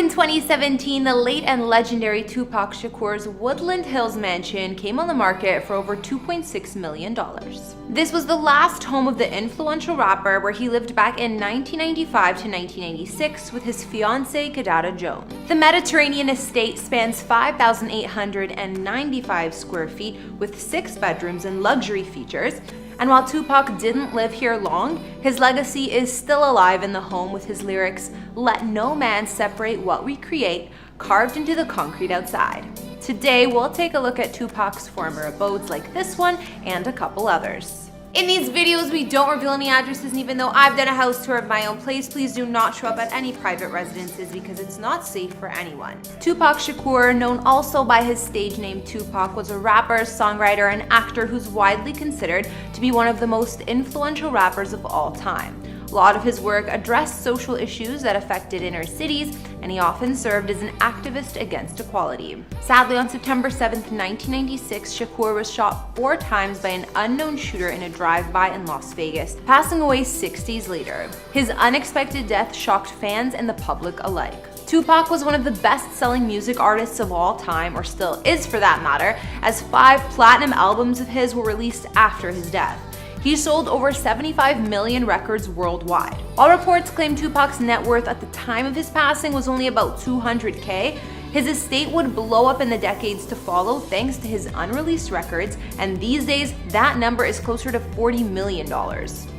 in 2017, the late and legendary Tupac Shakur's Woodland Hills mansion came on the market for over $2.6 million. This was the last home of the influential rapper, where he lived back in 1995 to 1996 with his fiancée Kidada Jones. The Mediterranean estate spans 5,895 square feet with 6 bedrooms and luxury features. And while Tupac didn't live here long, his legacy is still alive in the home with his lyrics, "Let no man separate what we create," carved into the concrete outside. Today, we'll take a look at Tupac's former abodes like this one and a couple others. In these videos, we don't reveal any addresses, and even though I've done a house tour of my own place, please do not show up at any private residences because it's not safe for anyone. Tupac Shakur, known also by his stage name Tupac, was a rapper, songwriter, and actor who's widely considered to be one of the most influential rappers of all time. A lot of his work addressed social issues that affected inner cities, and he often served as an activist against equality. Sadly, on September 7th, 1996, Shakur was shot 4 times by an unknown shooter in a drive-by in Las Vegas, passing away 6 days later. His unexpected death shocked fans and the public alike. Tupac was one of the best-selling music artists of all time, or still is for that matter, as 5 platinum albums of his were released after his death. He sold over 75 million records worldwide. While reports claim Tupac's net worth at the time of his passing was only about $200K, his estate would blow up in the decades to follow thanks to his unreleased records, and these days that number is closer to $40 million.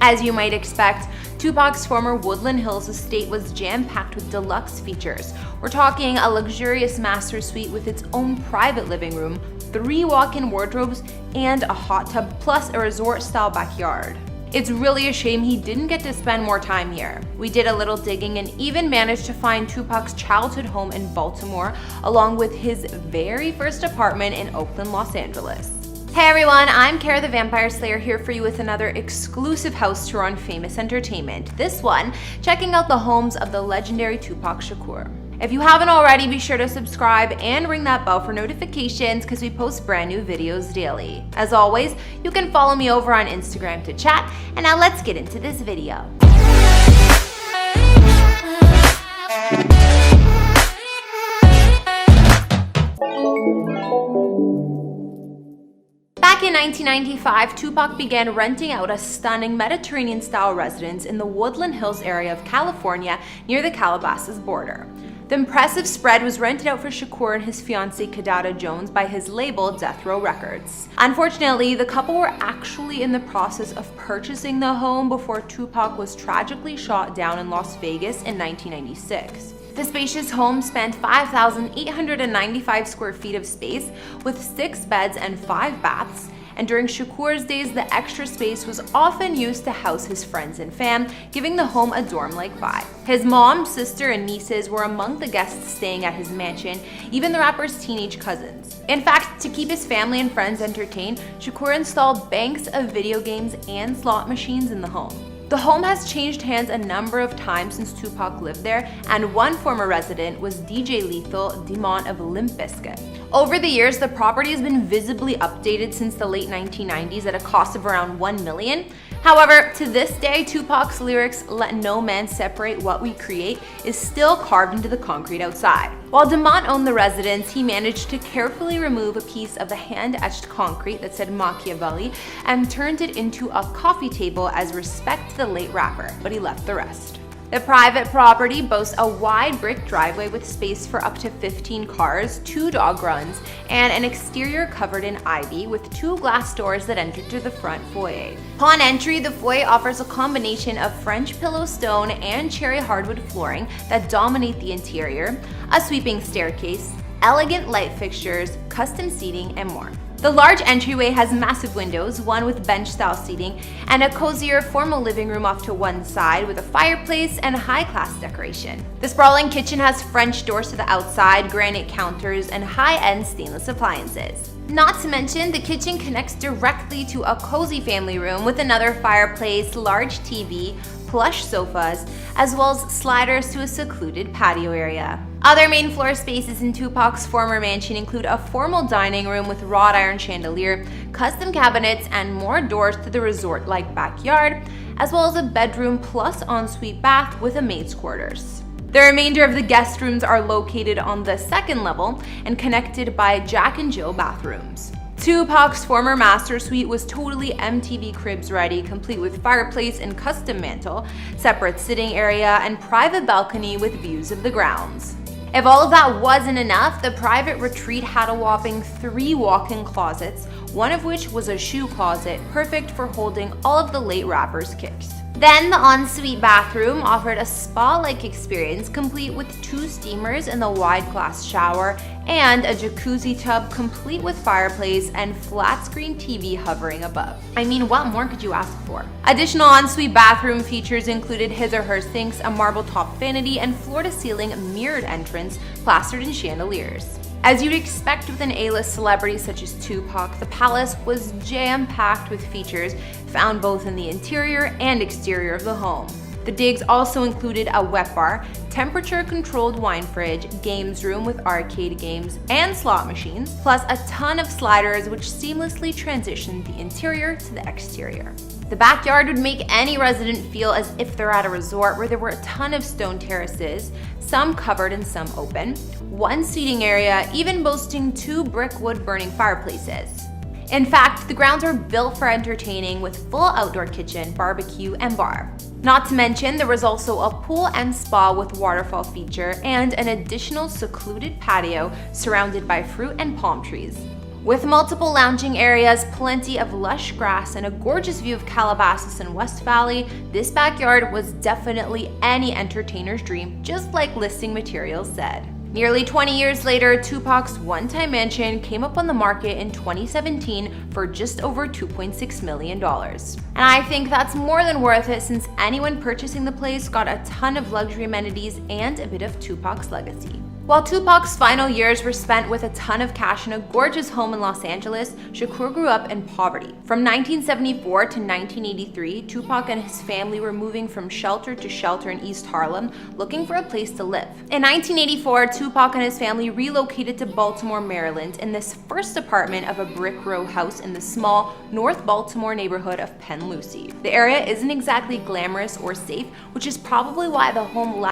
As you might expect, Tupac's former Woodland Hills estate was jam-packed with deluxe features. We're talking a luxurious master suite with its own private living room, 3 walk-in wardrobes, and a hot tub, plus a resort-style backyard. It's really a shame he didn't get to spend more time here. We did a little digging and even managed to find Tupac's childhood home in Baltimore, along with his very first apartment in Oakland, Los Angeles. Hey everyone, I'm Kara the Vampire Slayer here for you with another exclusive house tour on Famous Entertainment. This one, checking out the homes of the legendary Tupac Shakur. If you haven't already, be sure to subscribe and ring that bell for notifications because we post brand new videos daily. As always, you can follow me over on Instagram to chat, and now let's get into this video. Back in 1995, Tupac began renting out a stunning Mediterranean-style residence in the Woodland Hills area of California near the Calabasas border. The impressive spread was rented out for Shakur and his fiancée Kidada Jones by his label Death Row Records. Unfortunately, the couple were actually in the process of purchasing the home before Tupac was tragically shot down in Las Vegas in 1996. The spacious home spanned 5,895 square feet of space with 6 beds and 5 baths. And during Shakur's days, the extra space was often used to house his friends and fam, giving the home a dorm-like vibe. His mom, sister, and nieces were among the guests staying at his mansion, even the rapper's teenage cousins. In fact, to keep his family and friends entertained, Shakur installed banks of video games and slot machines in the home. The home has changed hands a number of times since Tupac lived there, and one former resident was DJ Lethal Demont of Limp Bizkit. Over the years, the property has been visibly updated since the late 1990s at a cost of around $1 million. However, to this day, Tupac's lyrics, "Let no man separate what we create," is still carved into the concrete outside. While Demont owned the residence, he managed to carefully remove a piece of the hand-etched concrete that said Machiavelli and turned it into a coffee table as respect to the late rapper, but he left the rest. The private property boasts a wide brick driveway with space for up to 15 cars, 2 dog runs, and an exterior covered in ivy with 2 glass doors that enter to the front foyer. Upon entry, the foyer offers a combination of French pillow stone and cherry hardwood flooring that dominate the interior, a sweeping staircase, elegant light fixtures, custom seating, and more. The large entryway has massive windows, one with bench-style seating, and a cozier formal living room off to one side with a fireplace and high-class decoration. The sprawling kitchen has French doors to the outside, granite counters, and high-end stainless appliances. Not to mention, the kitchen connects directly to a cozy family room with another fireplace, large TV, plush sofas, as well as sliders to a secluded patio area. Other main floor spaces in Tupac's former mansion include a formal dining room with wrought iron chandelier, custom cabinets, and more doors to the resort-like backyard, as well as a bedroom plus ensuite bath with a maid's quarters. The remainder of the guest rooms are located on the second level and connected by Jack and Jill bathrooms. Tupac's former master suite was totally MTV Cribs ready, complete with fireplace and custom mantle, separate sitting area, and private balcony with views of the grounds. If all of that wasn't enough, the private retreat had a whopping 3 walk-in closets, one of which was a shoe closet, perfect for holding all of the late rapper's kicks. Then the ensuite bathroom offered a spa-like experience, complete with 2 steamers in the wide glass shower and a jacuzzi tub complete with fireplace and flat-screen TV hovering above. I mean, what more could you ask for? Additional ensuite bathroom features included his or her sinks, a marble-top vanity, and floor-to-ceiling mirrored entrance plastered in chandeliers. As you'd expect with an A-list celebrity such as Tupac, the palace was jam-packed with features found both in the interior and exterior of the home. The digs also included a wet bar, temperature-controlled wine fridge, games room with arcade games and slot machines, plus a ton of sliders which seamlessly transitioned the interior to the exterior. The backyard would make any resident feel as if they're at a resort where there were a ton of stone terraces, some covered and some open, 1 seating area, even boasting 2 brick wood-burning fireplaces. In fact, the grounds were built for entertaining with full outdoor kitchen, barbecue, and bar. Not to mention, there was also a pool and spa with waterfall feature and an additional secluded patio surrounded by fruit and palm trees. With multiple lounging areas, plenty of lush grass, and a gorgeous view of Calabasas and West Valley, this backyard was definitely any entertainer's dream, just like listing materials said. Nearly 20 years later, Tupac's one-time mansion came up on the market in 2017 for just over $2.6 million. And I think that's more than worth it, since anyone purchasing the place got a ton of luxury amenities and a bit of Tupac's legacy. While Tupac's final years were spent with a ton of cash in a gorgeous home in Los Angeles, Shakur grew up in poverty. From 1974 to 1983, Tupac and his family were moving from shelter to shelter in East Harlem, looking for a place to live. In 1984, Tupac and his family relocated to Baltimore, Maryland, in this first apartment of a brick row house in the small North Baltimore neighborhood of Penn Lucy. The area isn't exactly glamorous or safe, which is probably why the home